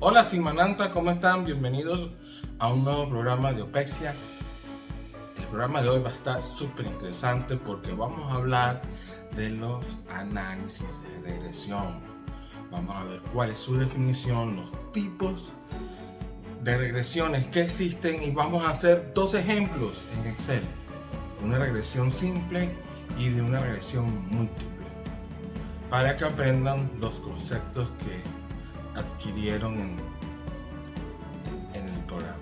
Hola Simananta, ¿cómo están? Bienvenidos a un nuevo programa de Opexia. El programa de hoy va a estar súper interesante porque vamos a hablar de los análisis de regresión. Vamos a ver cuál es su definición, los tipos de regresiones que existen y vamos a hacer dos ejemplos en Excel. Una regresión simple y de una regresión múltiple para que aprendan los conceptos que adquirieron en el programa.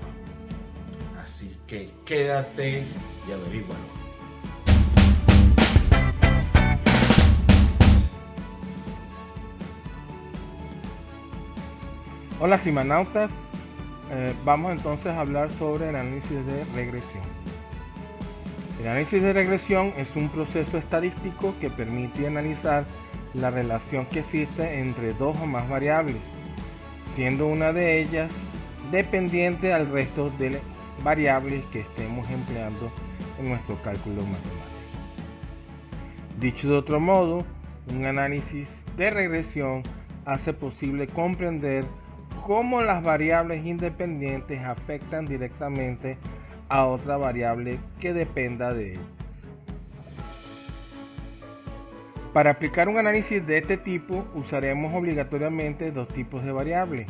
Así que quédate y averígualo. Hola Simanautas, vamos entonces a hablar sobre el análisis de regresión. El análisis de regresión es un proceso estadístico que permite analizar la relación que existe entre dos o más variables, siendo una de ellas dependiente al resto de variables que estemos empleando en nuestro cálculo matemático. Dicho de otro modo, un análisis de regresión hace posible comprender cómo las variables independientes afectan directamente a otra variable que dependa de ellas. Para aplicar un análisis de este tipo, usaremos obligatoriamente dos tipos de variables.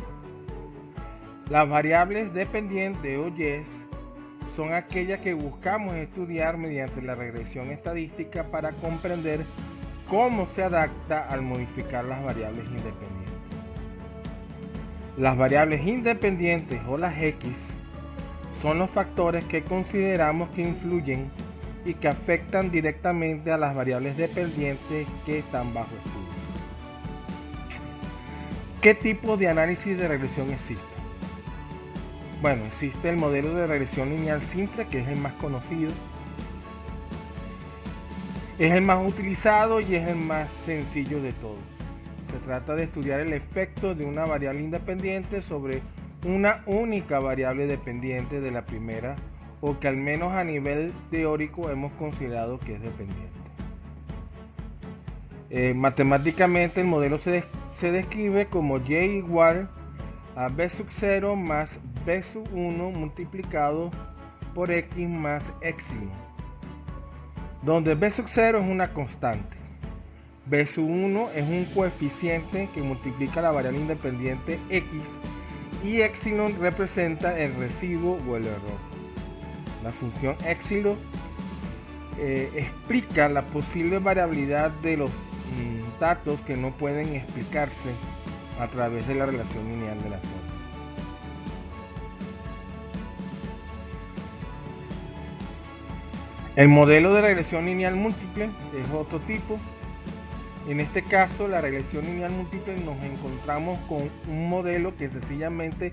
Las variables dependientes o yes son aquellas que buscamos estudiar mediante la regresión estadística para comprender cómo se adapta al modificar las variables independientes. Las variables independientes o las X son los factores que consideramos que influyen y que afectan directamente a las variables dependientes que están bajo estudio. ¿Qué tipo de análisis de regresión existe? Bueno, existe el modelo de regresión lineal simple, que es el más conocido. Es el más utilizado y es el más sencillo de todos. Se trata de estudiar el efecto de una variable independiente sobre una única variable dependiente de la primera, o que al menos a nivel teórico hemos considerado que es dependiente. Matemáticamente el modelo se describe como y igual a b sub 0 más b sub 1 multiplicado por x más epsilon, donde b sub 0 es una constante, b sub 1 es un coeficiente que multiplica la variable independiente x y epsilon representa el residuo o el error. La función epsilon explica la posible variabilidad de los datos que no pueden explicarse a través de la relación lineal de la forma. El modelo de regresión lineal múltiple es otro tipo. En este caso, la regresión lineal múltiple nos encontramos con un modelo que sencillamente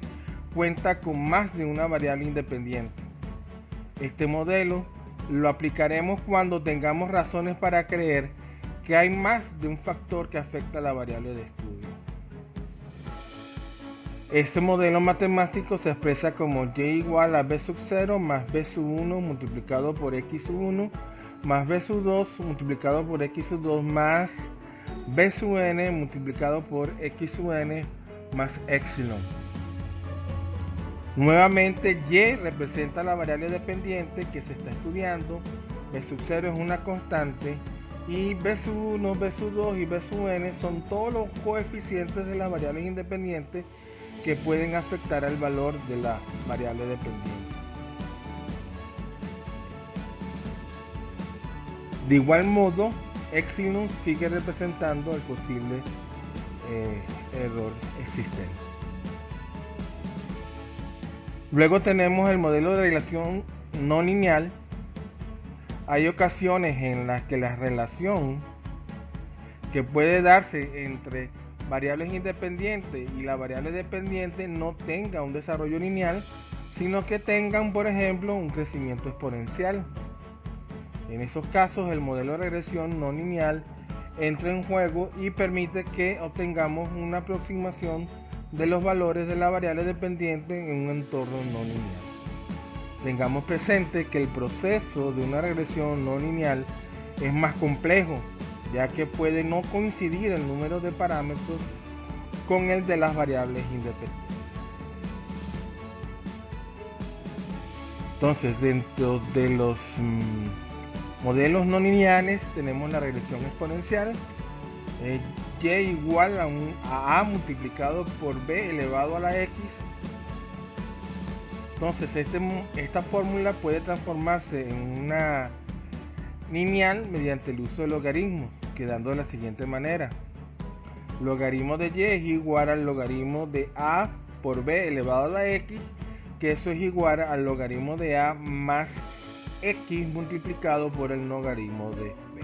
cuenta con más de una variable independiente. Este modelo lo aplicaremos cuando tengamos razones para creer que hay más de un factor que afecta a la variable de estudio. Este modelo matemático se expresa como y igual a b sub 0 más b sub 1 multiplicado por x sub 1 más b sub 2 multiplicado por x sub 2 más b sub n multiplicado por x sub n más epsilon. Nuevamente, y representa la variable dependiente que se está estudiando, b sub 0 es una constante y b sub 1, b sub 2 y b sub n son todos los coeficientes de las variables independientes que pueden afectar al valor de la variable dependiente. De igual modo, epsilon sigue representando el posible error existente. Luego tenemos el modelo de regresión no lineal. Hay ocasiones en las que la relación que puede darse entre variables independientes y la variable dependiente no tenga un desarrollo lineal, sino que tengan, por ejemplo, un crecimiento exponencial. En esos casos, el modelo de regresión no lineal entra en juego y permite que obtengamos una aproximación de los valores de la variable dependiente en un entorno no lineal. Tengamos presente que el proceso de una regresión no lineal es más complejo, ya que puede no coincidir el número de parámetros con el de las variables independientes. Entonces, dentro de los modelos no lineales tenemos la regresión exponencial, y igual a multiplicado por b elevado a la x. Entonces esta fórmula puede transformarse en una lineal mediante el uso de logaritmos, quedando de la siguiente manera: logaritmo de y es igual al logaritmo de a por b elevado a la x, que eso es igual al logaritmo de a más x multiplicado por el logaritmo de b.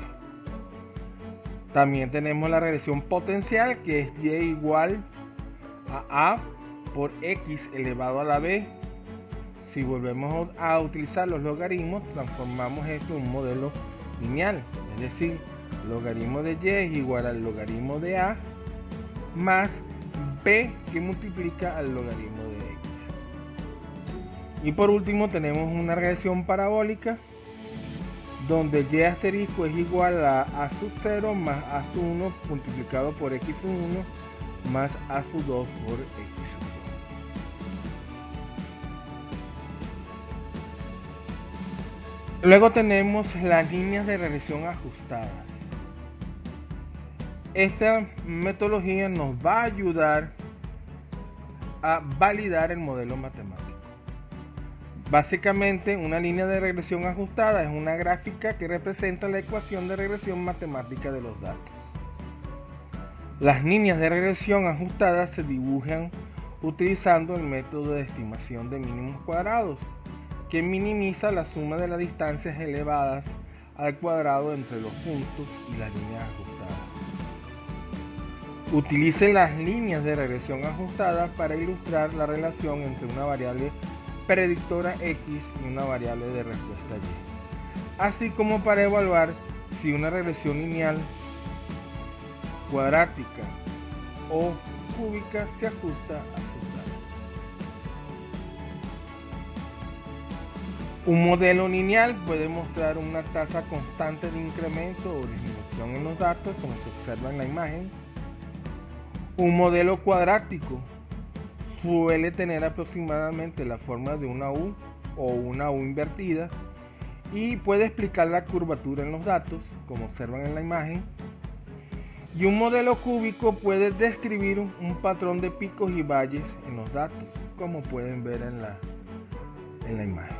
También tenemos la regresión potencial, que es y igual a por x elevado a la b. Si volvemos a utilizar los logaritmos, transformamos esto en un modelo lineal, es decir, logaritmo de y es igual al logaritmo de a más b que multiplica al logaritmo de x. Y por último tenemos una regresión parabólica, donde y asterisco es igual a sub 0 más a sub 1 multiplicado por x sub 1 más a sub 2 por x sub 2. Luego tenemos las líneas de regresión ajustadas. Esta metodología nos va a ayudar a validar el modelo matemático. Básicamente, una línea de regresión ajustada es una gráfica que representa la ecuación de regresión matemática de los datos. Las líneas de regresión ajustadas se dibujan utilizando el método de estimación de mínimos cuadrados, que minimiza la suma de las distancias elevadas al cuadrado entre los puntos y las líneas ajustadas. Utilice las líneas de regresión ajustadas para ilustrar la relación entre una variable predictora x y una variable de respuesta y, así como para evaluar si una regresión lineal, cuadrática o cúbica se ajusta a sus datos. Un modelo lineal puede mostrar una tasa constante de incremento o disminución en los datos, como se observa en la imagen. Un modelo cuadrático suele tener aproximadamente la forma de una U o una U invertida y puede explicar la curvatura en los datos, como observan en la imagen. Y un modelo cúbico puede describir un patrón de picos y valles en los datos, como pueden ver en la imagen.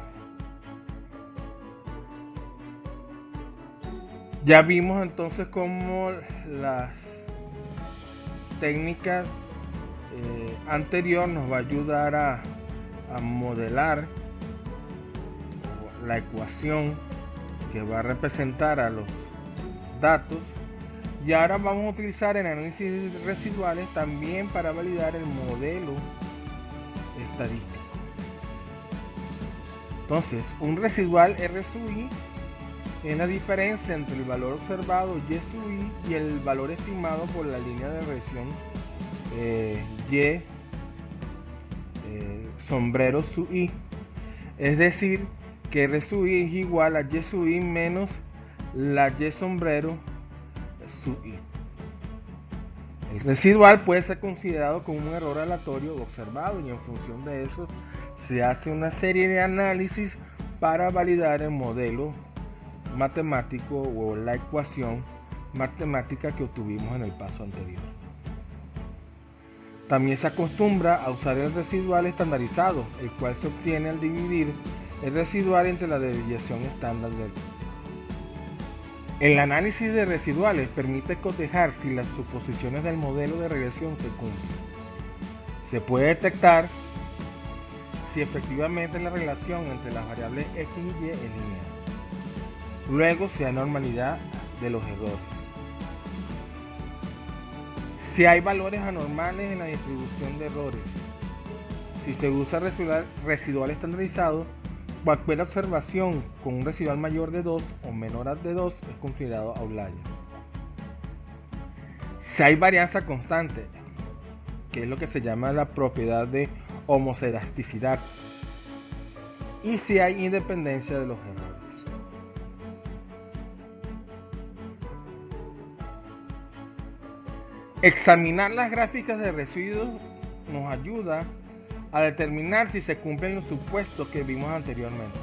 Ya vimos entonces cómo las técnicas anterior nos va a ayudar a modelar la ecuación que va a representar a los datos, y ahora vamos a utilizar el análisis residuales también para validar el modelo estadístico. Entonces, un residual R sub i es la diferencia entre el valor observado y sub i y el valor estimado por la línea de regresión y sombrero sub i, es decir, que R sub i es igual a y sub i menos la y sombrero sub i. El residual puede ser considerado como un error aleatorio observado, y en función de eso se hace una serie de análisis para validar el modelo matemático o la ecuación matemática que obtuvimos en el paso anterior. También se acostumbra a usar el residual estandarizado, el cual se obtiene al dividir el residual entre la desviación estándar del. El análisis de residuales permite cotejar si las suposiciones del modelo de regresión se cumplen. Se puede detectar si efectivamente la relación entre las variables x y y es lineal. Luego, si hay normalidad de los errores. Si hay valores anormales en la distribución de errores. Si se usa residual estandarizado, cualquier observación con un residual mayor de 2 o menor a de 2 es considerado outlier. Si hay varianza constante, que es lo que se llama la propiedad de homocedasticidad, y si hay independencia de los errores. Examinar las gráficas de residuos nos ayuda a determinar si se cumplen los supuestos que vimos anteriormente.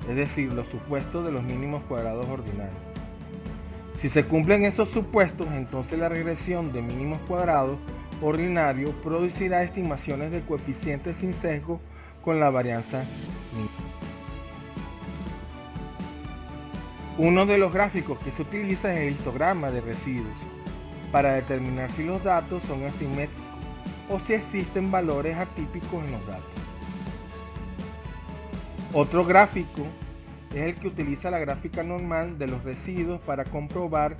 es decir, los supuestos de los mínimos cuadrados ordinarios. Si se cumplen esos supuestos, entonces la regresión de mínimos cuadrados ordinarios producirá estimaciones de coeficientes sin sesgo con la varianza mínima. Uno de los gráficos que se utiliza es el histograma de residuos para determinar si los datos son asimétricos o si existen valores atípicos en los datos. Otro gráfico es el que utiliza la gráfica normal de los residuos para comprobar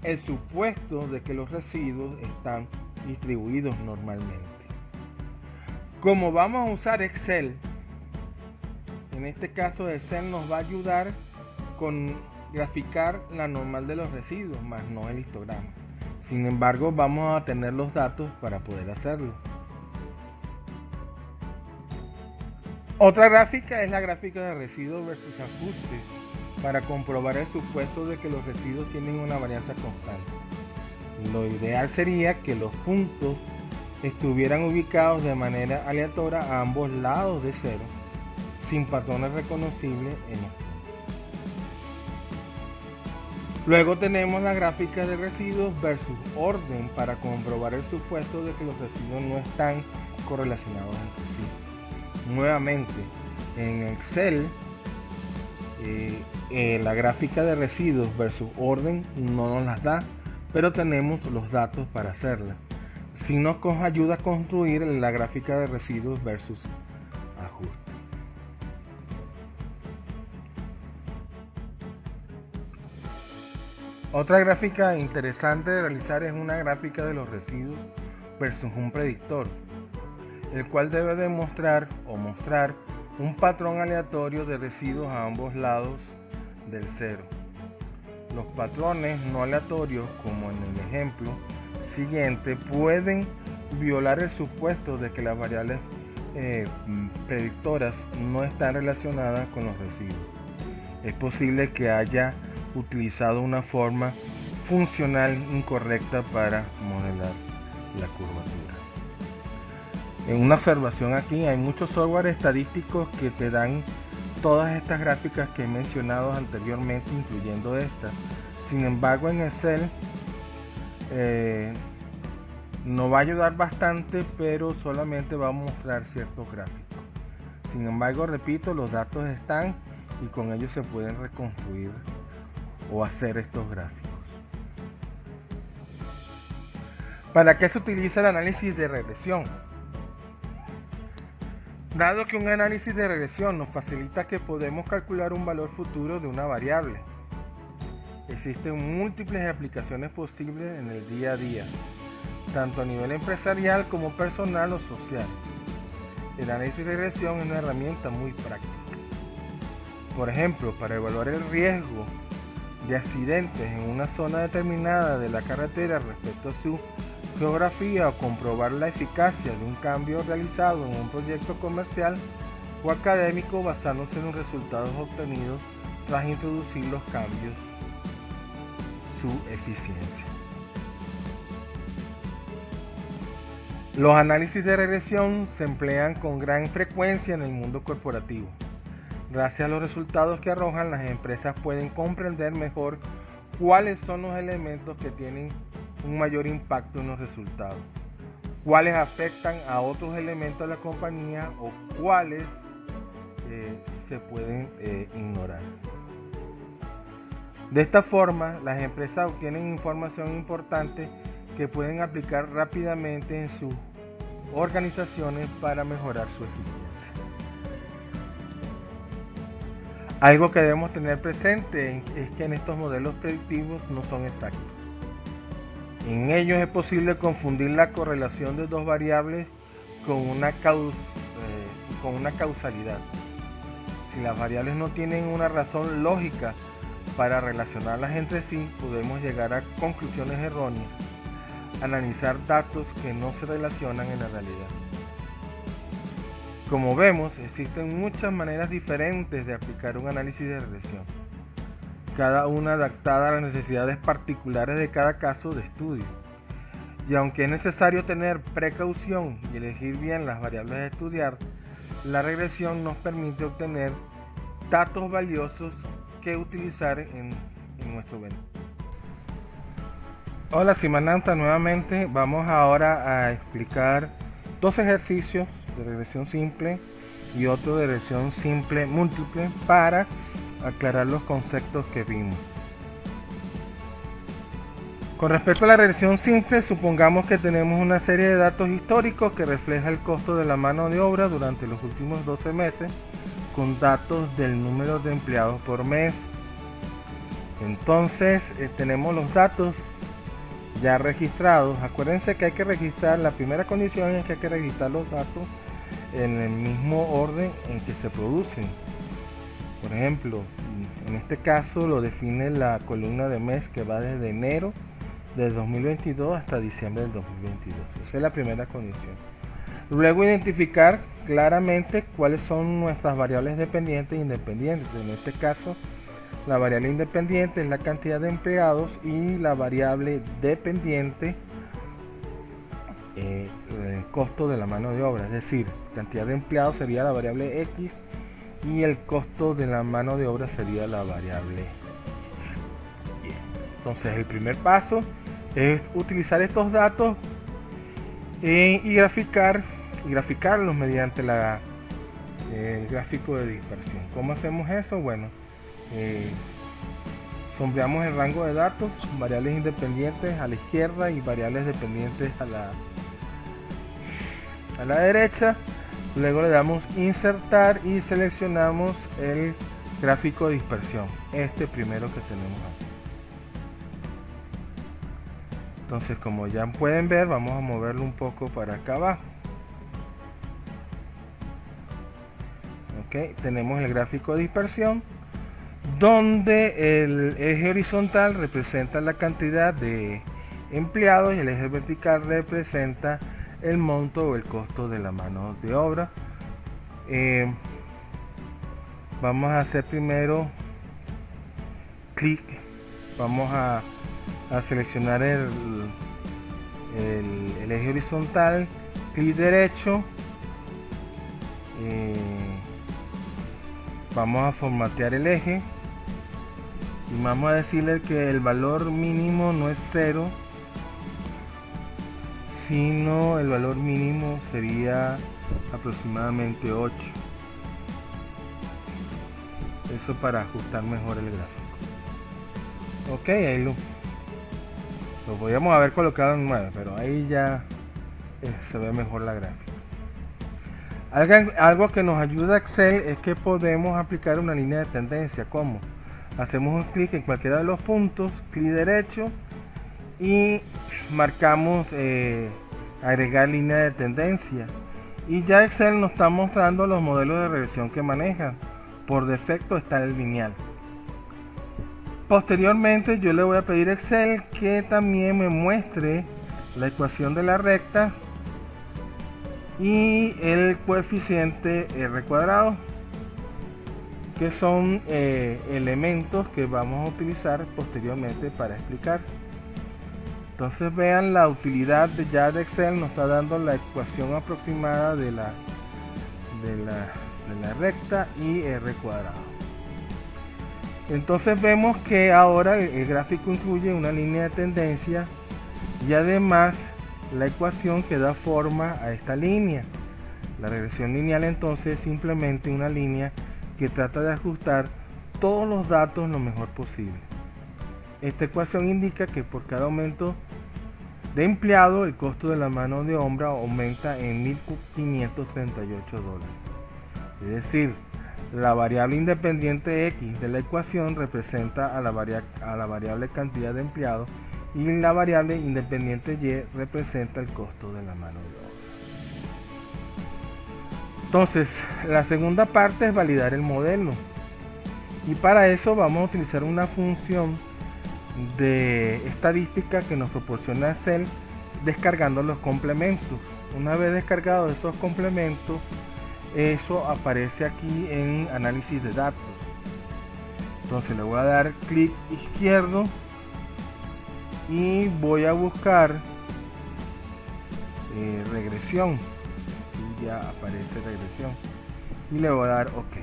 el supuesto de que los residuos están distribuidos normalmente. Como vamos a usar Excel, en este caso Excel nos va a ayudar con graficar la normal de los residuos, más no el histograma. Sin embargo, vamos a tener los datos para poder hacerlo. Otra gráfica es la gráfica de residuos versus ajustes para comprobar el supuesto de que los residuos tienen una varianza constante. Lo ideal sería que los puntos estuvieran ubicados de manera aleatoria a ambos lados de cero, sin patrones reconocibles en los puntos. Luego tenemos la gráfica de residuos versus orden para comprobar el supuesto de que los residuos no están correlacionados entre sí. Nuevamente, en Excel, la gráfica de residuos versus orden no nos las da, pero tenemos los datos para hacerla. Sí nos ayuda a construir la gráfica de residuos versus ajuste. Otra gráfica interesante de realizar es una gráfica de los residuos versus un predictor, el cual debe demostrar o mostrar un patrón aleatorio de residuos a ambos lados del cero. Los patrones no aleatorios, como en el ejemplo siguiente, pueden violar el supuesto de que las variables predictoras no están relacionadas con los residuos. Es posible que haya utilizado una forma funcional incorrecta para modelar la curvatura. En una observación aquí, hay muchos software estadísticos que te dan todas estas gráficas que he mencionado anteriormente, incluyendo esta. Sin embargo, en Excel nos va a ayudar bastante, pero solamente va a mostrar ciertos gráficos. Sin embargo, repito, los datos están y con ellos se pueden reconstruir o hacer estos gráficos. ¿Para qué se utiliza el análisis de regresión? Dado que un análisis de regresión nos facilita que podemos calcular un valor futuro de una variable, existen múltiples aplicaciones posibles en el día a día, tanto a nivel empresarial como personal o social. El análisis de regresión es una herramienta muy práctica. Por ejemplo, para evaluar el riesgo de accidentes en una zona determinada de la carretera respecto a su geografía o comprobar la eficacia de un cambio realizado en un proyecto comercial o académico basándose en los resultados obtenidos tras introducir los cambios, su eficiencia. Los análisis de regresión se emplean con gran frecuencia en el mundo corporativo. Gracias a los resultados que arrojan, las empresas pueden comprender mejor cuáles son los elementos que tienen un mayor impacto en los resultados, cuáles afectan a otros elementos de la compañía o cuáles se pueden ignorar. De esta forma, las empresas obtienen información importante que pueden aplicar rápidamente en sus organizaciones para mejorar su eficiencia. Algo que debemos tener presente es que en estos modelos predictivos no son exactos. En ellos es posible confundir la correlación de dos variables con una causalidad. Si las variables no tienen una razón lógica para relacionarlas entre sí, podemos llegar a conclusiones erróneas, analizar datos que no se relacionan en la realidad. Como vemos, existen muchas maneras diferentes de aplicar un análisis de regresión, cada una adaptada a las necesidades particulares de cada caso de estudio. Y aunque es necesario tener precaución y elegir bien las variables a estudiar, la regresión nos permite obtener datos valiosos que utilizar en nuestro beneficio. Hola Simanauta, nuevamente vamos ahora a explicar dos ejercicios de regresión simple y otro de regresión simple múltiple para aclarar los conceptos que vimos. Con respecto a la regresión simple, supongamos que tenemos una serie de datos históricos que refleja el costo de la mano de obra durante los últimos 12 meses con datos del número de empleados por mes. Entonces tenemos los datos ya registrados. Acuérdense que hay que registrar, la primera condición es que hay que registrar los datos en el mismo orden en que se producen. Por ejemplo, en este caso lo define la columna de mes que va desde enero del 2022 hasta diciembre del 2022. Esa es la primera condición. Luego identificar claramente cuáles son nuestras variables dependientes e independientes. En este caso, la variable independiente es la cantidad de empleados y la variable dependiente el costo de la mano de obra. Es decir, cantidad de empleados sería la variable X y el costo de la mano de obra sería la variable Y. Entonces el primer paso es utilizar estos datos y graficarlos mediante el gráfico de dispersión. ¿Cómo hacemos eso? Bueno, sombreamos el rango de datos, variables independientes a la izquierda y variables dependientes a la derecha. Luego le damos insertar y seleccionamos el gráfico de dispersión, este primero que tenemos aquí. Entonces, como ya pueden ver, vamos a moverlo un poco para acá abajo. Ok, tenemos el gráfico de dispersión, donde el eje horizontal representa la cantidad de empleados y el eje vertical representa el monto o el costo de la mano de obra. Vamos a hacer primero clic, vamos a seleccionar el eje horizontal, clic derecho, vamos a formatear el eje y vamos a decirle que el valor mínimo no es 0, sino el valor mínimo sería aproximadamente 8. Eso para ajustar mejor el gráfico. Ok, ahí lo podríamos haber colocado en 9, pero ahí ya se ve mejor la gráfica. Algo que nos ayuda Excel es que podemos aplicar una línea de tendencia. ¿Cómo? Hacemos un clic en cualquiera de los puntos, clic derecho y marcamos agregar línea de tendencia, y ya Excel nos está mostrando los modelos de regresión que maneja. Por defecto está el lineal. Posteriormente yo le voy a pedir a Excel que también me muestre la ecuación de la recta y el coeficiente R cuadrado, que son elementos que vamos a utilizar posteriormente para explicar. Entonces vean la utilidad de Excel, nos está dando la ecuación aproximada de la recta y R cuadrado. Entonces vemos que ahora el gráfico incluye una línea de tendencia y además la ecuación que da forma a esta línea. La regresión lineal entonces es simplemente una línea que trata de ajustar todos los datos lo mejor posible. Esta ecuación indica que por cada aumento de empleado el costo de la mano de obra aumenta en $1.538. Es decir, la variable independiente X de la ecuación representa a la variable cantidad de empleados y la variable independiente Y representa el costo de la mano de obra. Entonces, la segunda parte es validar el modelo, y para eso vamos a utilizar una función de estadística que nos proporciona Excel descargando los complementos. Una vez descargados esos complementos, eso aparece aquí en análisis de datos. Entonces le voy a dar clic izquierdo y voy a buscar regresión. Aquí ya aparece regresión y le voy a dar OK.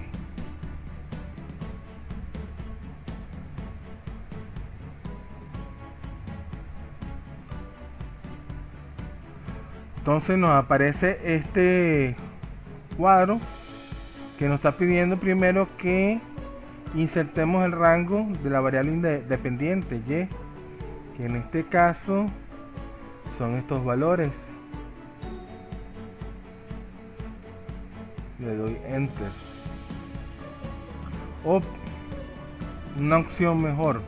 Entonces nos aparece este cuadro que nos está pidiendo primero que insertemos el rango de la variable dependiente y, que en este caso son estos valores. Le doy enter. O una opción mejor,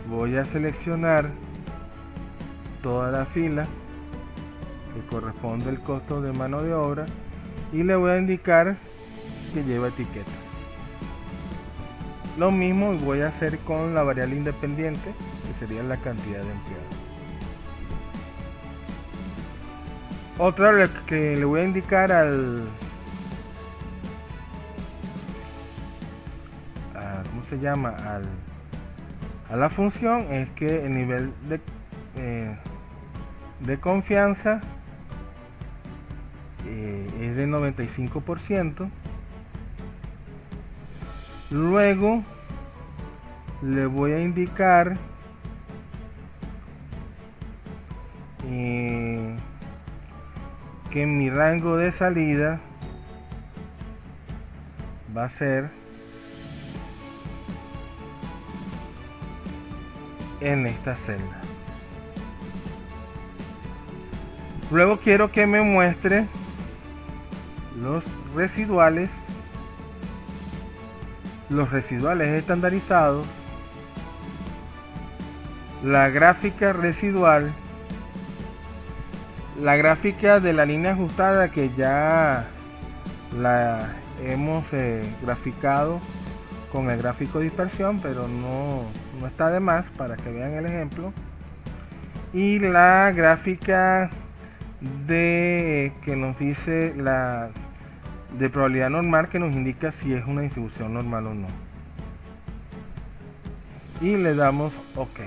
voy a seleccionar toda la fila que corresponde al costo de mano de obra y le voy a indicar que lleva etiquetas. Lo mismo voy a hacer con la variable independiente, que sería la cantidad de empleados. Otra que le voy a indicar ¿cómo se llama? A la función es que el nivel de confianza es de 95%. Luego le voy a indicar que mi rango de salida va a ser en esta celda. Luego quiero que me muestre los residuales estandarizados, la gráfica residual, la gráfica de la línea ajustada que ya la hemos graficado con el gráfico de dispersión, pero no está de más para que vean el ejemplo, y la gráfica que nos dice la de probabilidad normal, que nos indica si es una distribución normal o no, y le damos OK.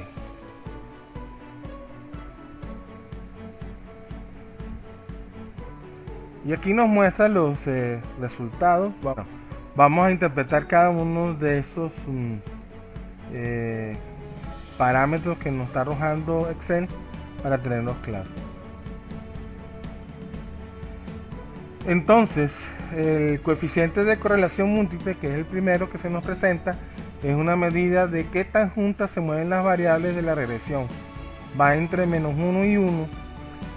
Y aquí nos muestra los resultados. Bueno, vamos a interpretar cada uno de esos parámetros que nos está arrojando Excel para tenerlos claros. Entonces, el coeficiente de correlación múltiple, que es el primero que se nos presenta, es una medida de qué tan juntas se mueven las variables de la regresión. Va entre -1 y 1.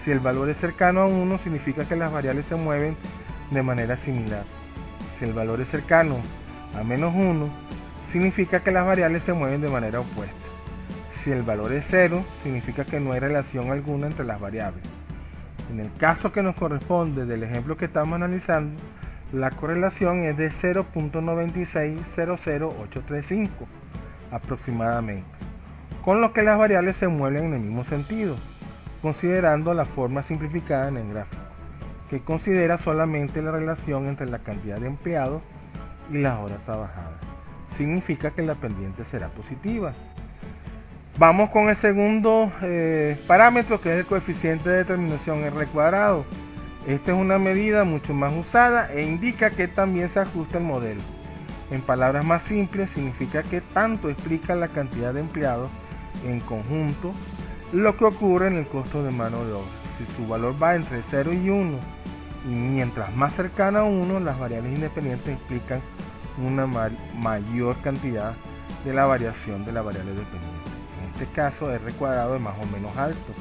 Si el valor es cercano a 1, significa que las variables se mueven de manera similar. Si el valor es cercano a -1, significa que las variables se mueven de manera opuesta. Si el valor es 0, significa que no hay relación alguna entre las variables. En el caso que nos corresponde del ejemplo que estamos analizando, la correlación es de 0.9600835 aproximadamente, con lo que las variables se mueven en el mismo sentido, considerando la forma simplificada en el gráfico, que considera solamente la relación entre la cantidad de empleados y las horas trabajadas. Significa que la pendiente será positiva. Vamos con el segundo parámetro, que es el coeficiente de determinación R cuadrado. Esta es una medida mucho más usada e indica que también se ajusta el modelo. En palabras más simples, significa que tanto explica la cantidad de empleados en conjunto lo que ocurre en el costo de mano de obra. Si su valor va entre 0 y 1, y mientras más cercana a 1, las variables independientes explican una mayor cantidad de la variación de la variable dependiente. En este caso, R cuadrado es más o menos alto,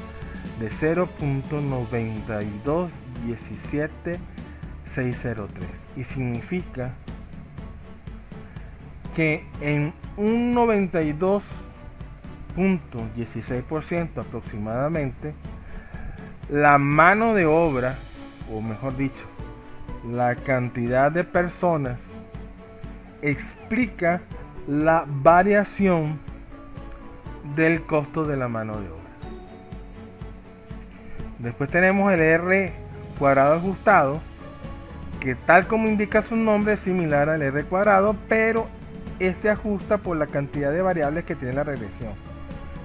de 0.9217603, y significa que en un 92.16% aproximadamente, la mano de obra, o mejor dicho, la cantidad de personas, explica la variación del costo de la mano de obra. Después tenemos el R cuadrado ajustado, que tal como indica su nombre es similar al R cuadrado, pero este ajusta por la cantidad de variables que tiene la regresión.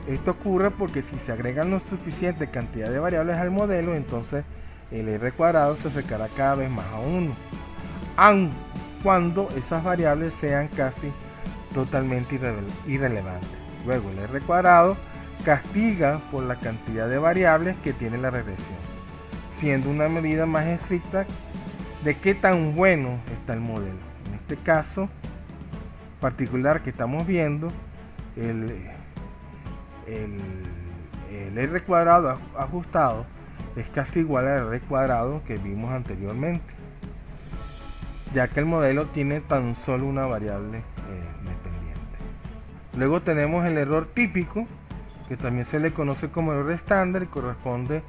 Esto ocurre porque si se agregan la suficiente cantidad de variables al modelo, entonces el R cuadrado se acercará cada vez más a 1, aun cuando esas variables sean casi totalmente irrelevantes. Luego el R cuadrado castiga por la cantidad de variables que tiene la regresión. siendo una medida más estricta de qué tan bueno está el modelo. En este caso particular que estamos viendo, el R cuadrado ajustado es casi igual al R cuadrado que vimos anteriormente, ya que el modelo tiene tan solo una variable dependiente. Luego tenemos el error típico, que también se le conoce como error estándar y corresponde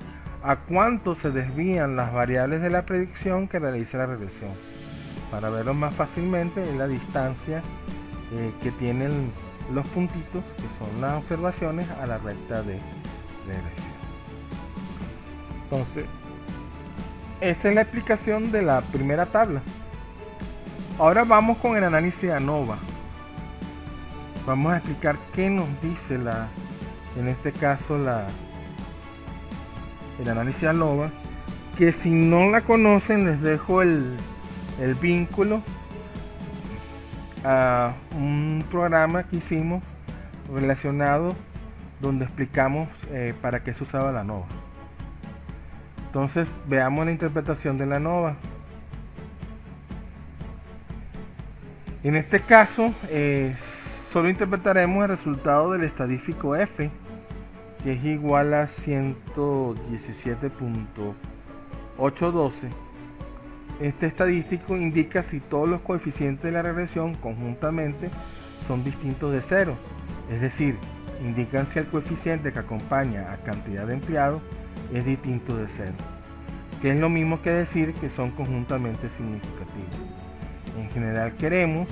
a cuánto se desvían las variables de la predicción que realiza la regresión. Para verlo más fácilmente, es la distancia que tienen los puntitos, que son las observaciones a la recta de regresión. Entonces, esa es la explicación de la primera tabla. Ahora vamos con el análisis ANOVA. Vamos a explicar qué nos dice en este caso el análisis ANOVA, que si no la conocen les dejo el vínculo a un programa que hicimos relacionado donde explicamos para qué se usaba la ANOVA. Entonces veamos la interpretación de la ANOVA. En este caso solo interpretaremos el resultado del estadístico F, que es igual a 117.812. Este estadístico indica si todos los coeficientes de la regresión conjuntamente son distintos de 0, es decir, indican si el coeficiente que acompaña a cantidad de empleados es distinto de 0, que es lo mismo que decir que son conjuntamente significativos. En general queremos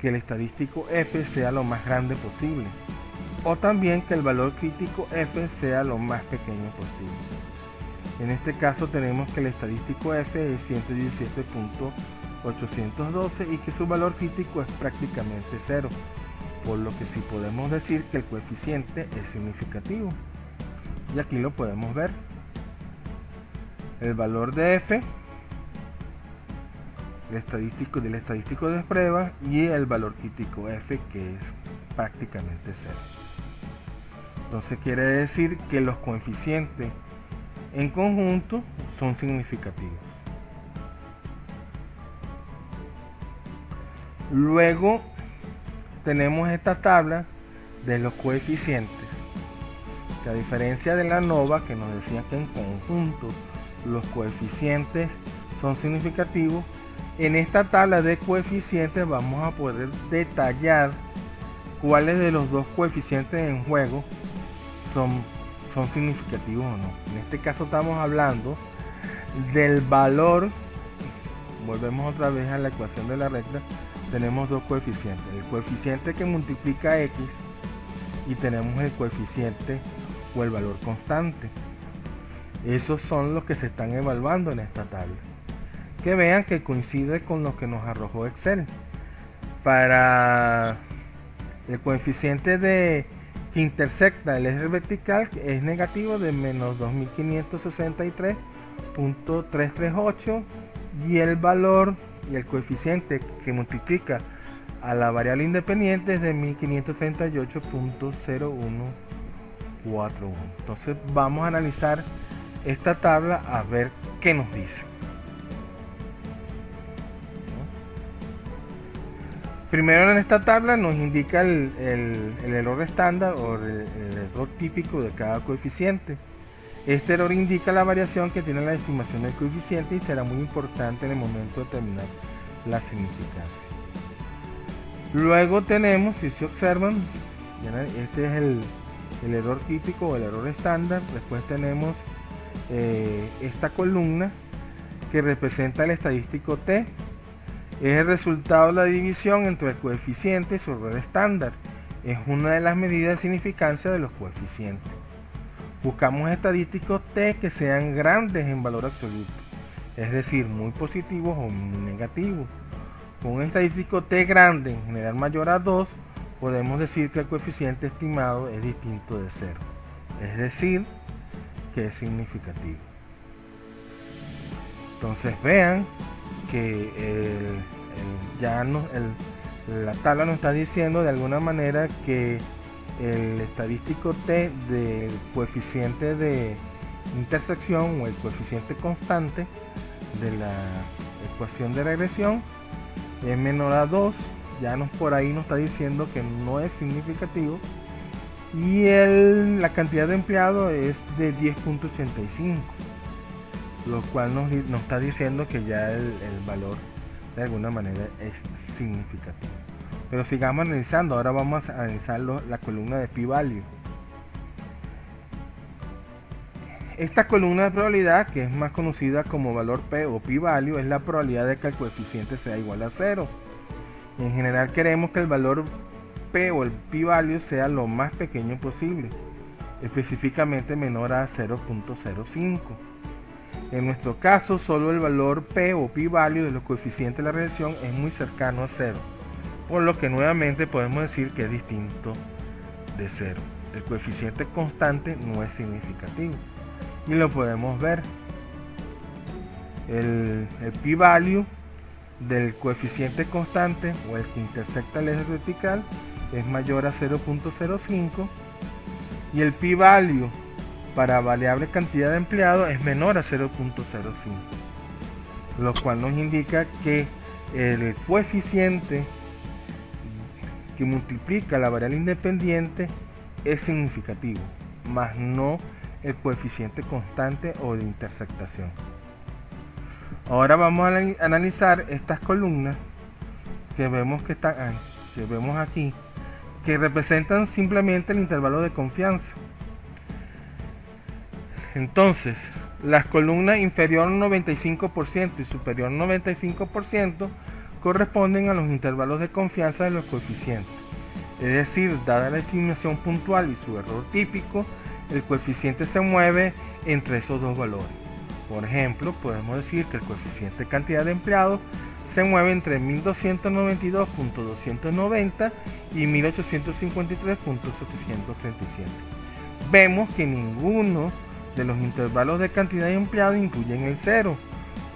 que el estadístico F sea lo más grande posible, o también que el valor crítico F sea lo más pequeño posible. En este caso tenemos que el estadístico F es 117.812 y que su valor crítico es prácticamente 0, por lo que sí podemos decir que el coeficiente es significativo. Y aquí lo podemos ver. El valor de F, del estadístico de prueba, y el valor crítico F, que es prácticamente 0. Entonces quiere decir que los coeficientes en conjunto son significativos. Luego tenemos esta tabla de los coeficientes, que a diferencia de la ANOVA, que nos decía que en conjunto los coeficientes son significativos, en esta tabla de coeficientes vamos a poder detallar cuáles de los dos coeficientes en juego son significativos o no. En este caso estamos hablando del valor. Volvemos otra vez a la ecuación de la recta. Tenemos dos coeficientes, el coeficiente que multiplica x y tenemos el coeficiente o el valor constante. Esos son los que se están evaluando en esta tabla, que vean que coincide con lo que nos arrojó Excel. Para el coeficiente que intersecta el eje vertical es negativo de menos 2563.338, y el valor y el coeficiente que multiplica a la variable independiente es de 1538.0141. Entonces vamos a analizar esta tabla a ver qué nos dice. Primero, en esta tabla nos indica el error estándar o el error típico de cada coeficiente. Este error indica la variación que tiene la estimación del coeficiente y será muy importante en el momento de determinar la significancia. Luego tenemos, si se observan, este es el error típico o el error estándar. Después tenemos esta columna que representa el estadístico T. Es el resultado de la división entre el coeficiente y su error estándar. Es una de las medidas de significancia de los coeficientes. Buscamos estadísticos T que sean grandes en valor absoluto, es decir, muy positivos o muy negativos. Con un estadístico T grande, en general mayor a 2, podemos decir que el coeficiente estimado es distinto de 0, es decir, que es significativo. Entonces vean que la tabla nos está diciendo de alguna manera que el estadístico T del coeficiente de intersección o el coeficiente constante de la ecuación de regresión es menor a 2, ya por ahí nos está diciendo que no es significativo, y la cantidad de empleados es de 10.85, lo cual nos está diciendo que ya el valor de alguna manera es significativo. Pero sigamos analizando. Ahora vamos a analizar la columna de p-value. Esta columna de probabilidad, que es más conocida como valor P o p-value, es la probabilidad de que el coeficiente sea igual a 0. En general queremos que el valor P o el p-value sea lo más pequeño posible, específicamente menor a 0.05. En nuestro caso, solo el valor P o p-value de los coeficientes de la regresión es muy cercano a 0, por lo que nuevamente podemos decir que es distinto de 0. El coeficiente constante no es significativo y lo podemos ver. El p-value del coeficiente constante o el que intersecta el eje vertical es mayor a 0.05 y el p-value para variable cantidad de empleados es menor a 0.05, lo cual nos indica que el coeficiente que multiplica la variable independiente es significativo, más no el coeficiente constante o de intersectación. Ahora vamos a analizar estas columnas que vemos aquí, que representan simplemente el intervalo de confianza. Entonces, las columnas inferior 95% y superior 95% corresponden a los intervalos de confianza de los coeficientes. Es decir, dada la estimación puntual y su error típico, el coeficiente se mueve entre esos dos valores. Por ejemplo, podemos decir que el coeficiente cantidad de empleados se mueve entre 1292.290 y 1853.737. Vemos que ninguno de los intervalos de cantidad de empleados incluyen el 0,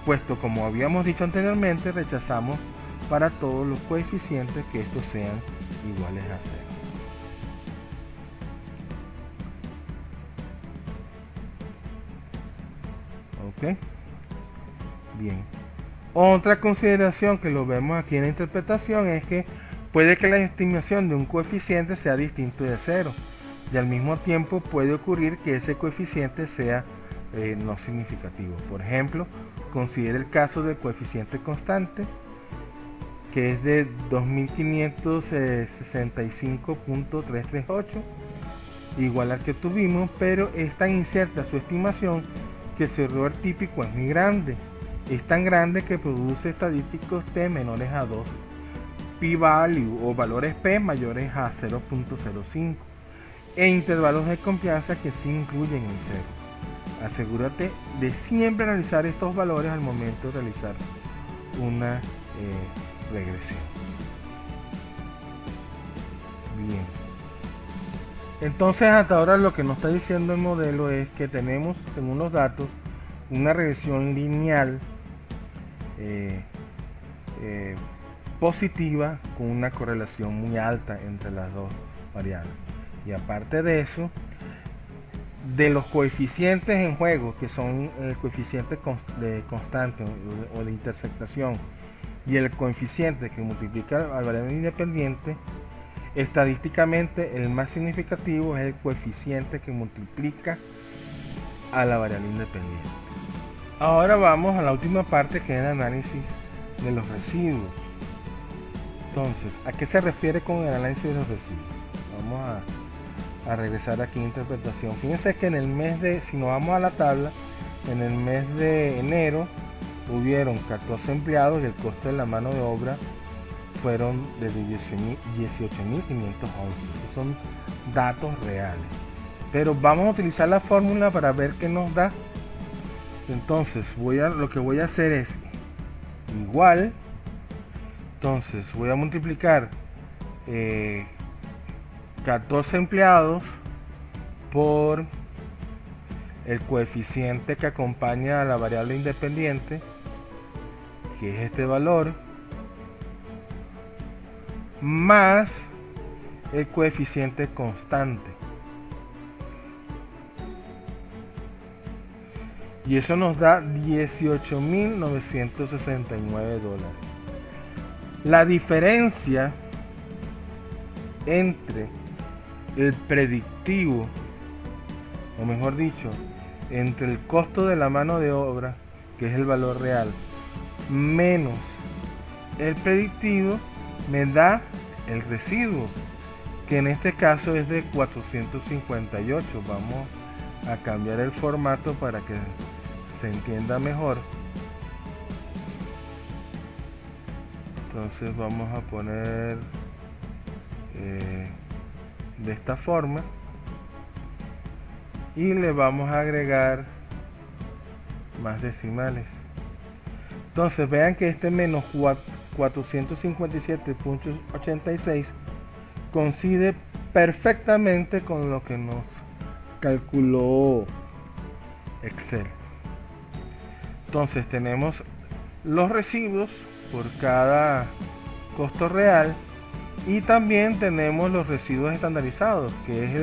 puesto, como habíamos dicho anteriormente, rechazamos para todos los coeficientes que estos sean iguales a 0. ¿Ok? Bien. Otra consideración que lo vemos aquí en la interpretación es que puede que la estimación de un coeficiente sea distinto de 0 y al mismo tiempo puede ocurrir que ese coeficiente sea no significativo. Por ejemplo, considere el caso del coeficiente constante, que es de 2565.338, igual al que tuvimos, pero es tan incierta su estimación que su error típico es muy grande. Es tan grande que produce estadísticos t menores a 2, p-value o valores p mayores a 0.05 e intervalos de confianza que sí incluyen el 0. Asegúrate de siempre analizar estos valores al momento de realizar una regresión. Bien. Entonces, hasta ahora lo que nos está diciendo el modelo es que tenemos, según los datos, una regresión lineal positiva con una correlación muy alta entre las dos variables. Y aparte de eso, de los coeficientes en juego, que son el coeficiente de constante o de intersectación y el coeficiente que multiplica la variable independiente, estadísticamente el más significativo es el coeficiente que multiplica a la variable independiente. Ahora vamos a la última parte, que es el análisis de los residuos. Entonces, ¿a qué se refiere con el análisis de los residuos? Vamos a regresar aquí a interpretación. Fíjense que en el mes de, si nos vamos a la tabla, en el mes de enero hubieron 14 empleados y el costo de la mano de obra fueron de 18.511. Esos son datos reales. Pero vamos a utilizar la fórmula para ver qué nos da. Entonces lo que voy a hacer es igual. Entonces voy a multiplicar 14 empleados por el coeficiente que acompaña a la variable independiente, que es este valor, más el coeficiente constante. y eso nos da $18.969. La diferencia entre el predictivo, o mejor dicho, entre el costo de la mano de obra, que es el valor real, menos el predictivo, me da el residuo, que en este caso es de 458. Vamos a cambiar el formato para que se entienda mejor. Entonces vamos a poner de esta forma y le vamos a agregar más decimales. Entonces vean que este menos 457.86 coincide perfectamente con lo que nos calculó Excel. Entonces tenemos los residuos por cada costo real y también tenemos los residuos estandarizados, que es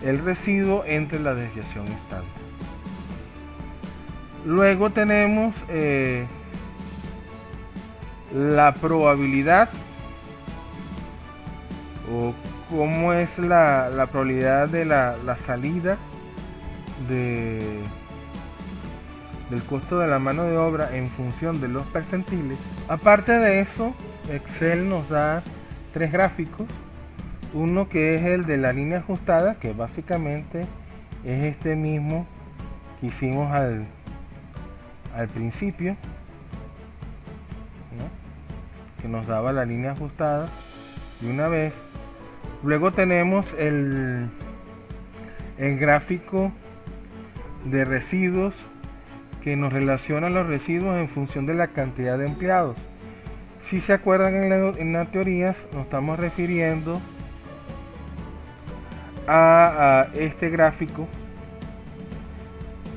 el residuo entre la desviación estándar. Luego tenemos la probabilidad, o cómo es la probabilidad de la salida del costo de la mano de obra en función de los percentiles. Aparte de eso, Excel nos da 3 gráficos. Uno que es el de la línea ajustada, que básicamente es este mismo que hicimos al principio, ¿no? Que nos daba la línea ajustada de una vez. Luego tenemos el gráfico de residuos, que nos relaciona los residuos en función de la cantidad de empleados. Si se acuerdan, en la teoría nos estamos refiriendo a este gráfico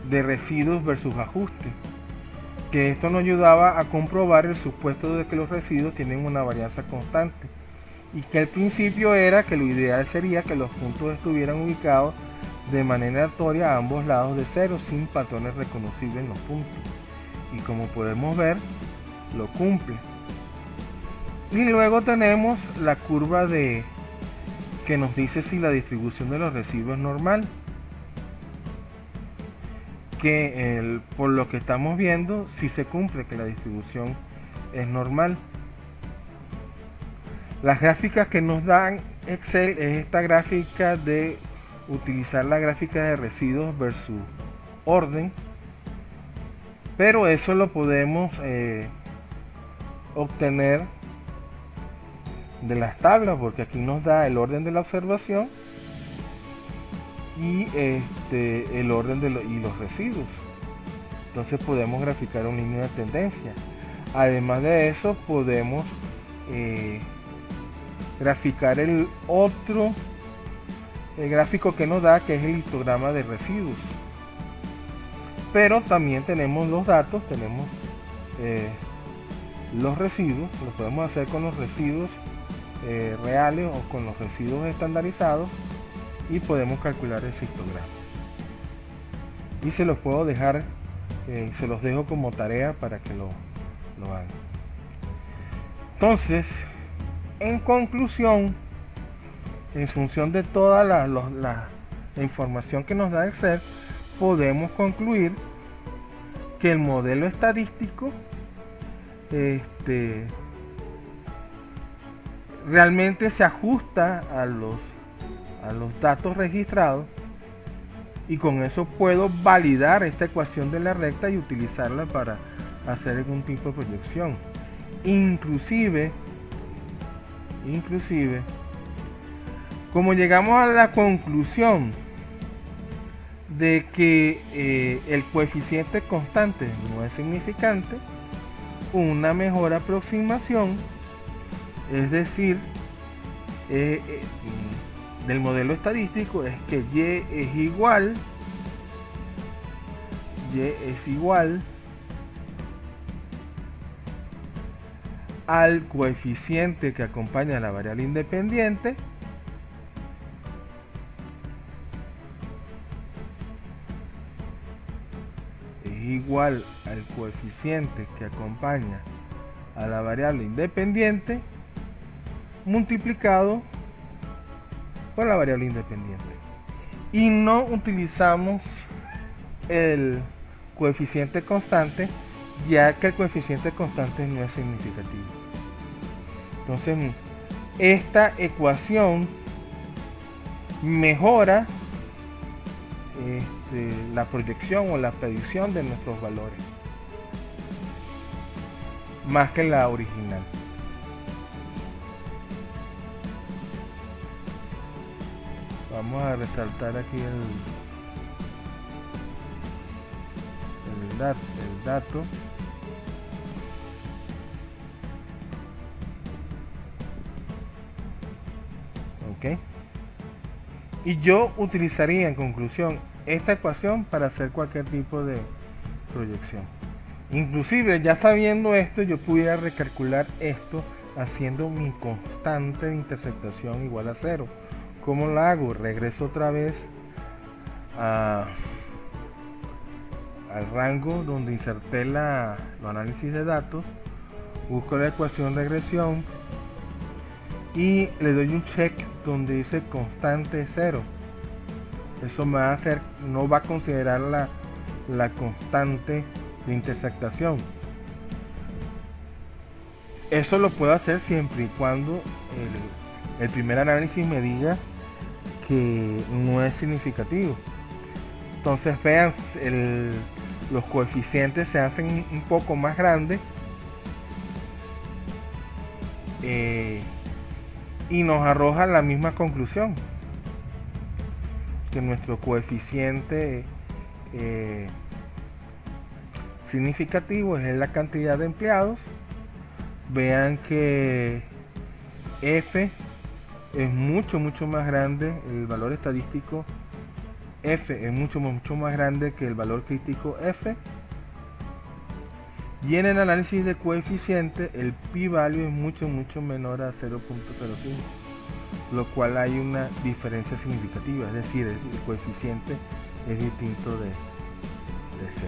de residuos versus ajuste, que esto nos ayudaba a comprobar el supuesto de que los residuos tienen una varianza constante, y que al principio era que lo ideal sería que los puntos estuvieran ubicados de manera aleatoria a ambos lados de cero, sin patrones reconocibles en los puntos, y como podemos ver, lo cumple. Y luego tenemos la curva que nos dice si la distribución de los residuos es normal, que por lo que estamos viendo, si se cumple que la distribución es normal. Las gráficas que nos dan Excel es esta gráfica de utilizar la gráfica de residuos versus orden, pero eso lo podemos obtener de las tablas, porque aquí nos da el orden de la observación y el orden y los residuos. Entonces podemos graficar una línea de tendencia. Además de eso, podemos graficar el gráfico que nos da, que es el histograma de residuos. Pero también tenemos los datos, tenemos los residuos, lo podemos hacer con los residuos reales o con los residuos estandarizados, y podemos calcular ese histograma. Y se los puedo dejar, se los dejo como tarea para que lo hagan. Entonces, en conclusión, en función de toda la información que nos da Excel, podemos concluir que el modelo estadístico realmente se ajusta a los datos registrados, y con eso puedo validar esta ecuación de la recta y utilizarla para hacer algún tipo de proyección. Inclusive, como llegamos a la conclusión de que el coeficiente constante no es significante, una mejor aproximación, es decir, del modelo estadístico, es que Y es igual al coeficiente que acompaña a la variable independiente igual al coeficiente que acompaña a la variable independiente multiplicado por la variable independiente. Y no utilizamos el coeficiente constante, ya que el coeficiente constante no es significativo. Entonces, esta ecuación mejora la proyección o la predicción de nuestros valores más que la original. Vamos a resaltar aquí el dato. Ok. Y yo utilizaría en conclusión esta ecuación para hacer cualquier tipo de proyección. Inclusive ya sabiendo esto, yo pudiera recalcular esto haciendo mi constante de intersectación igual a 0. ¿Cómo lo hago? Regreso otra vez al rango donde inserté los análisis de datos, busco la ecuación regresión y le doy un check donde dice constante 0. Eso me va a hacer, no va a considerar la constante de intersectación. Eso lo puedo hacer siempre y cuando el primer análisis me diga que no es significativo. Entonces vean, los coeficientes se hacen un poco más grandes y nos arroja la misma conclusión, que nuestro coeficiente significativo es la cantidad de empleados. Vean que F es mucho más grande, el valor estadístico F es mucho más grande que el valor crítico F. Y en el análisis de coeficiente el p-value es mucho menor a 0.05, lo cual hay una diferencia significativa, es decir, el coeficiente es distinto de 0.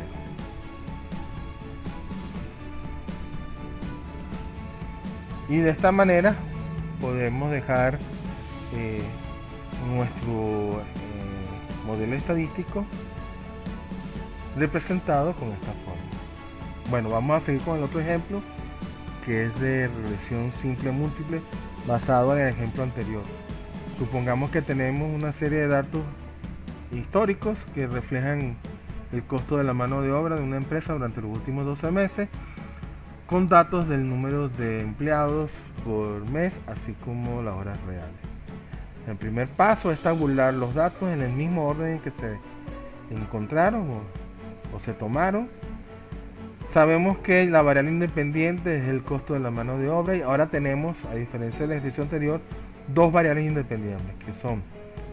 Y de esta manera podemos dejar nuestro modelo estadístico representado con esta forma. Bueno, vamos a seguir con el otro ejemplo, que es de regresión simple múltiple basado en el ejemplo anterior. Supongamos que tenemos una serie de datos históricos que reflejan el costo de la mano de obra de una empresa durante los últimos 12 meses, con datos del número de empleados por mes, así como las horas reales. El primer paso es tabular los datos en el mismo orden en que se encontraron o se tomaron. Sabemos que la variable independiente es el costo de la mano de obra y ahora tenemos, a diferencia del ejercicio anterior, dos variables independientes, que son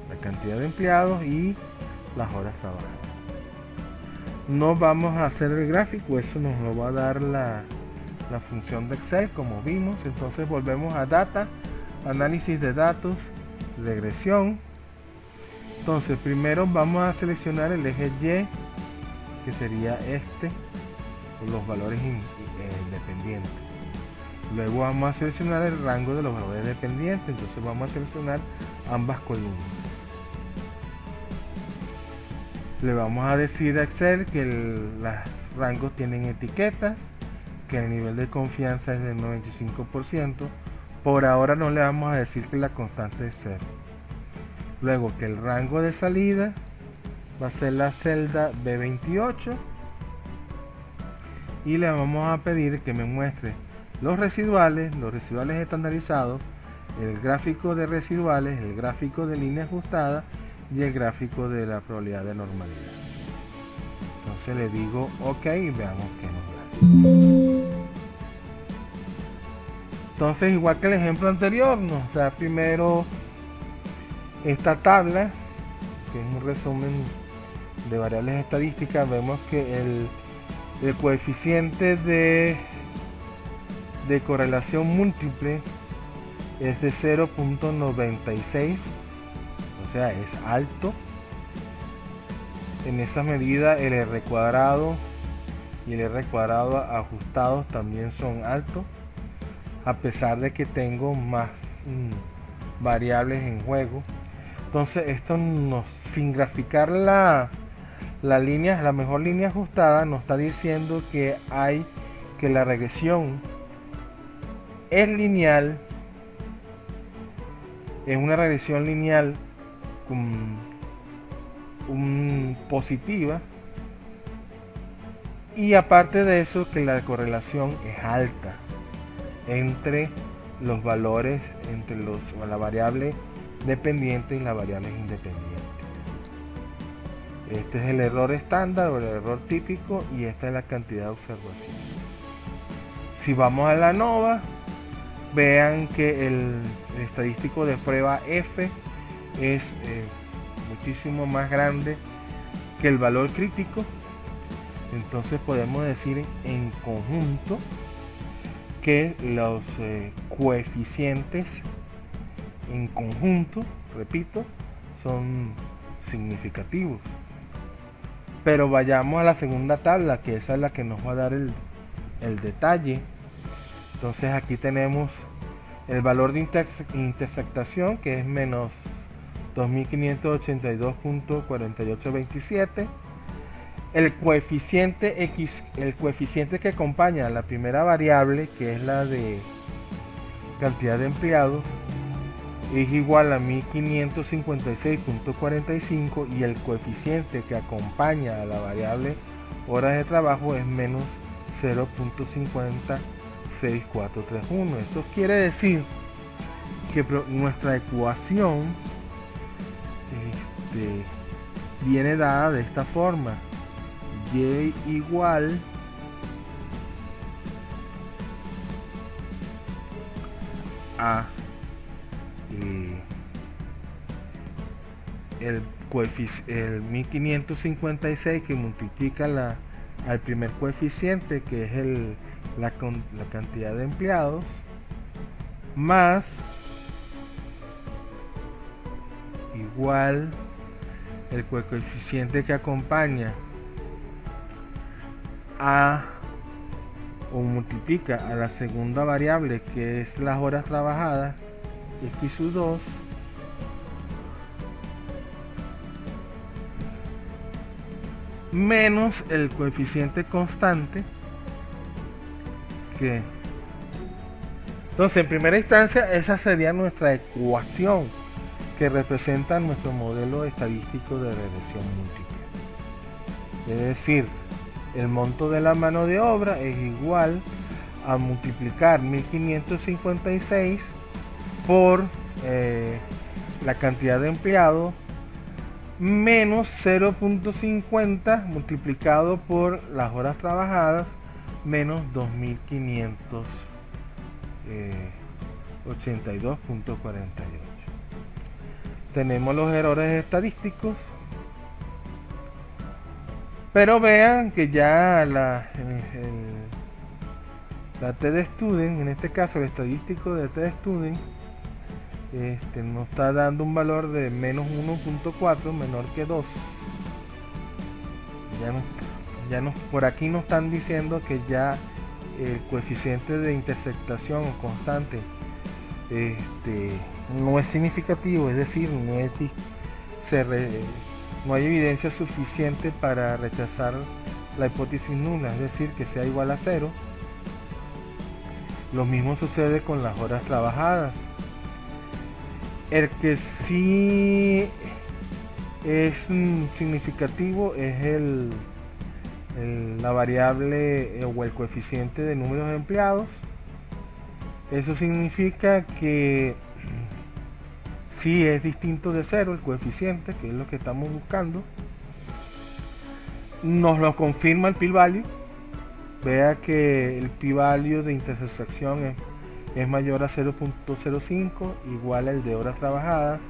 la cantidad de empleados y las horas trabajadas. No vamos a hacer el gráfico, eso nos lo va a dar la función de Excel, como vimos. Entonces volvemos a data, análisis de datos, regresión. Entonces primero vamos a seleccionar el eje Y, que sería los valores independientes. Luego vamos a seleccionar el rango de los valores dependientes, entonces vamos a seleccionar ambas columnas. Le vamos a decir a Excel que los rangos tienen etiquetas, que el nivel de confianza es del 95%. Por ahora no le vamos a decir que la constante es 0. Luego que el rango de salida va a ser la celda B28 y le vamos a pedir que me muestre los residuales estandarizados, el gráfico de residuales, el gráfico de línea ajustada y el gráfico de la probabilidad de normalidad. Entonces le digo OK y veamos qué nos da. Entonces, igual que el ejemplo anterior, nos da primero esta tabla, que es un resumen de variables estadísticas. Vemos que el coeficiente de correlación múltiple es de 0.96, o sea, es alto. En esa medida el R cuadrado y el R cuadrado ajustados también son altos, a pesar de que tengo más variables en juego. Entonces esto sin graficar la mejor línea ajustada, nos está diciendo que la regresión es lineal, es una regresión lineal positiva, y aparte de eso que la correlación es alta entre los valores, entre la variable dependiente y las variables independientes. Este es el error estándar o el error típico, y esta es la cantidad de observaciones. Si vamos a la ANOVA, vean que el estadístico de prueba F es muchísimo más grande que el valor crítico. Entonces podemos decir en conjunto que los coeficientes en conjunto, repito, son significativos. Pero vayamos a la segunda tabla, que esa es la que nos va a dar el detalle. Entonces aquí tenemos el valor de intersectación, que es menos 2582.4827. El coeficiente X, el coeficiente que acompaña a la primera variable, que es la de cantidad de empleados, es igual a 1556.45, y el coeficiente que acompaña a la variable horas de trabajo es menos 0.506431. Eso quiere decir que nuestra ecuación viene dada de esta forma: y igual a el 1556 que multiplica al primer coeficiente, que es la cantidad de empleados, más igual el coeficiente que acompaña o multiplica a la segunda variable, que es las horas trabajadas, x sub 2, menos el coeficiente constante, entonces en primera instancia esa sería nuestra ecuación que representa nuestro modelo estadístico de regresión múltiple. Es decir, el monto de la mano de obra es igual a multiplicar 1556 por la cantidad de empleados menos 0.50 multiplicado por las horas trabajadas menos 2582.48. Tenemos los errores estadísticos, pero vean que ya la TDStudent, en este caso el estadístico de TDStudent, nos está dando un valor de menos 1.4, menor que 2. Por aquí nos están diciendo que ya el coeficiente de intersectación o constante no es significativo, es decir, no hay evidencia suficiente para rechazar la hipótesis nula, es decir, que sea igual a 0. Lo mismo sucede con las horas trabajadas. El que sí es significativo es la variable o el coeficiente de números de empleados. Eso significa que sí es distinto de 0 el coeficiente, que es lo que estamos buscando. Nos lo confirma el p-value. Vea que el p-value de intersección es mayor a 0.05, igual al de horas trabajadas,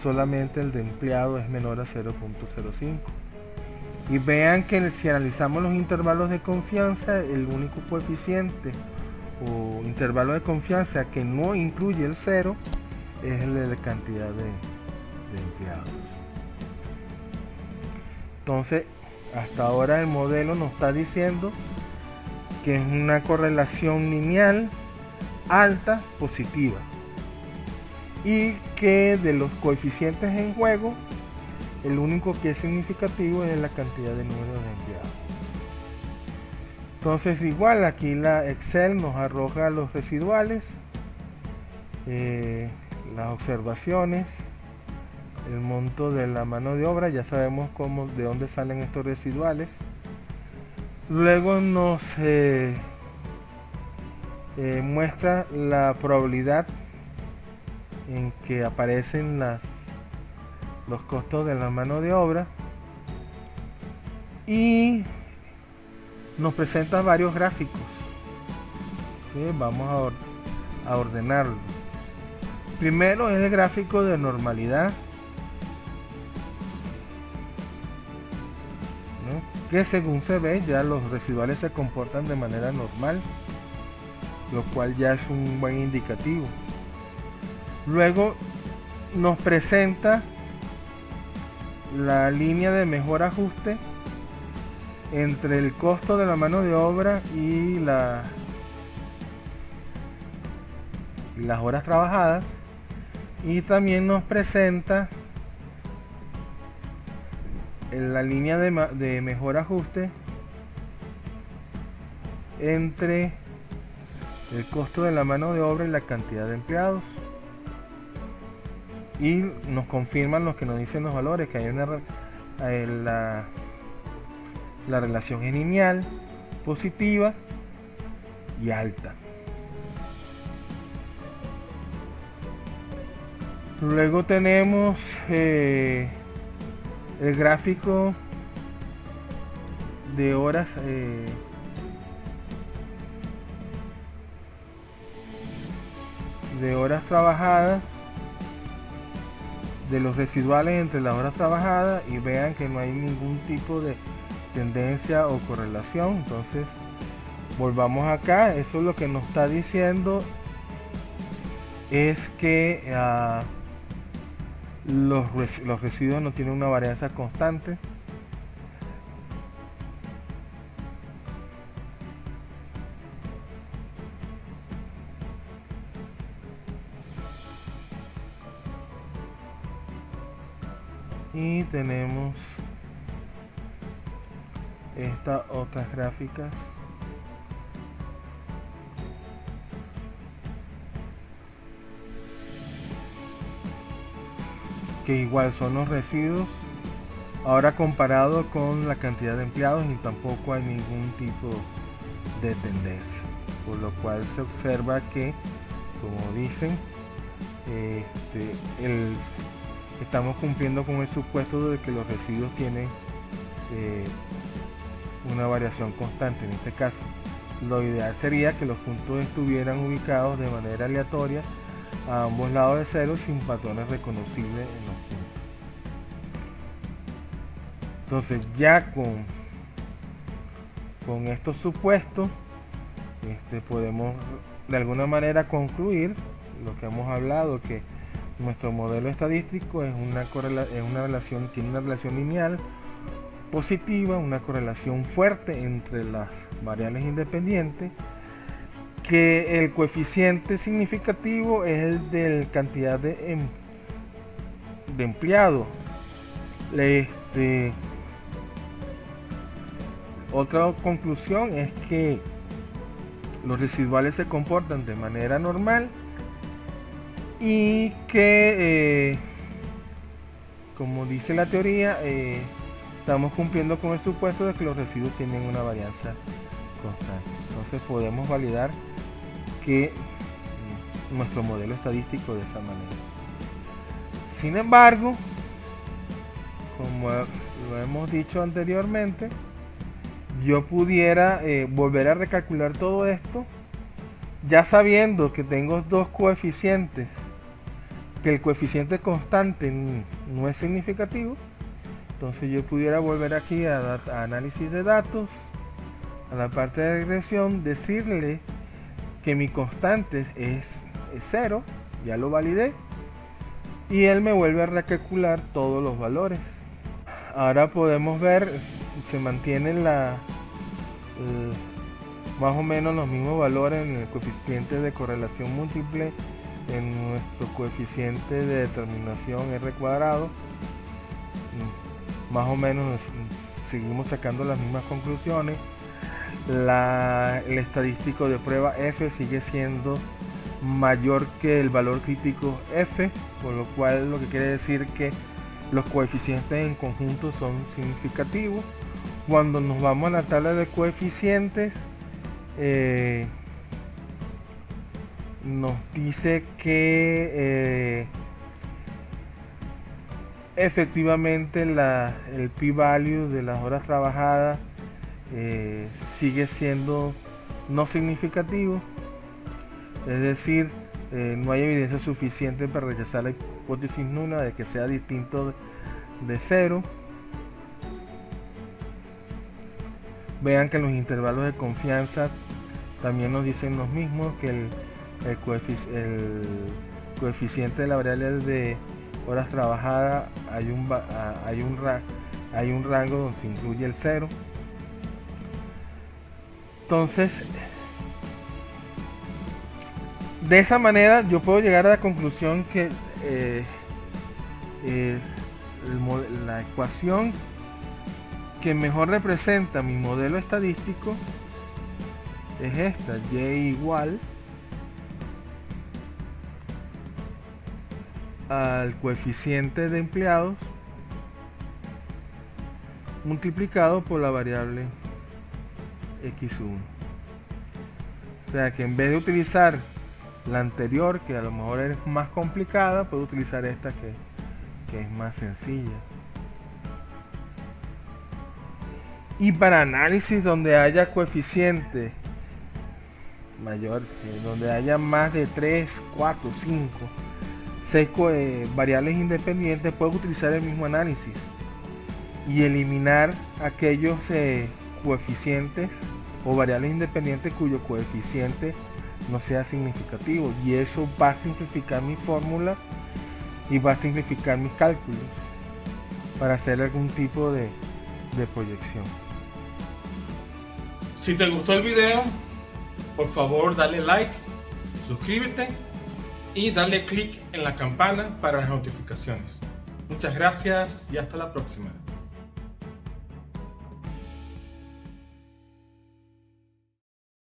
solamente el de empleado es menor a 0.05. Y vean que si analizamos los intervalos de confianza, el único coeficiente o intervalo de confianza que no incluye el 0 es el de la cantidad de empleados. Entonces, Hasta ahora el modelo nos está diciendo que es una correlación lineal alta positiva y que de los coeficientes en juego el único que es significativo es la cantidad de números de empleados. Entonces igual aquí la Excel nos arroja los residuales, las observaciones, el monto de la mano de obra, ya sabemos de dónde salen estos residuales. Luego nos muestra la probabilidad en que aparecen los costos de la mano de obra y nos presenta varios gráficos que vamos a ordenarlo. Primero es el gráfico de normalidad, ¿no? Que según se ve ya los residuales se comportan de manera normal, lo cual ya es un buen indicativo. Luego nos presenta la línea de mejor ajuste entre el costo de la mano de obra y las horas trabajadas, y también nos presenta la línea de mejor ajuste entre el costo de la mano de obra y la cantidad de empleados, y nos confirman lo que nos dicen los valores, que hay la relación es lineal, positiva y alta. Luego tenemos el gráfico de horas trabajadas, de los residuales entre las horas trabajadas, y vean que no hay ningún tipo de tendencia o correlación. Entonces volvamos acá, eso es lo que nos está diciendo es que los residuos no tienen una varianza constante. Y tenemos estas otras gráficas que igual son los residuos ahora comparado con la cantidad de empleados, y tampoco hay ningún tipo de tendencia, por lo cual se observa que, como dicen, estamos cumpliendo con el supuesto de que los residuos tienen una variación constante. En este caso, lo ideal sería que los puntos estuvieran ubicados de manera aleatoria a ambos lados de cero, sin patrones reconocibles en los puntos. Entonces, ya con estos supuestos podemos de alguna manera concluir lo que hemos hablado, que nuestro modelo estadístico es tiene una relación lineal positiva, una correlación fuerte entre las variables independientes, que el coeficiente significativo es el de la cantidad de empleados. Otra conclusión es que los residuales se comportan de manera normal y que, como dice la teoría, estamos cumpliendo con el supuesto de que los residuos tienen una varianza constante. Entonces podemos validar que nuestro modelo estadístico de esa manera. Sin embargo, como lo hemos dicho anteriormente, yo pudiera volver a recalcular todo esto, ya sabiendo que tengo dos coeficientes, que el coeficiente constante no es significativo. Entonces yo pudiera volver aquí a análisis de datos, a la parte de regresión, decirle que mi constante es 0, ya lo validé, y él me vuelve a recalcular todos los valores. Ahora podemos ver se mantienen más o menos los mismos valores en el coeficiente de correlación múltiple, en nuestro coeficiente de determinación R cuadrado. Más o menos seguimos sacando las mismas conclusiones. El estadístico de prueba F sigue siendo mayor que el valor crítico F, por lo cual lo que quiere decir que los coeficientes en conjunto son significativos. Cuando nos vamos a la tabla de coeficientes, nos dice que efectivamente el p-value de las horas trabajadas sigue siendo no significativo, es decir, no hay evidencia suficiente para rechazar la hipótesis nula de que sea distinto de cero. Vean que los intervalos de confianza también nos dicen los mismos, que el coeficiente de la variable de horas trabajadas hay un rango donde se incluye el 0. Entonces, de esa manera yo puedo llegar a la conclusión que la ecuación que mejor representa mi modelo estadístico es esta: y igual al coeficiente de empleados multiplicado por la variable x1. O sea que en vez de utilizar la anterior, que a lo mejor es más complicada, puedo utilizar esta que es más sencilla. Y para análisis donde haya coeficiente mayor, donde haya más de 3, 4, 5, 6 variables independientes, puedo utilizar el mismo análisis y eliminar aquellos coeficientes o variables independientes cuyo coeficiente no sea significativo, y eso va a simplificar mi fórmula y va a simplificar mis cálculos para hacer algún tipo de proyección. Si te gustó el video, por favor dale like, suscríbete y dale click en la campana para las notificaciones. Muchas gracias y hasta la próxima.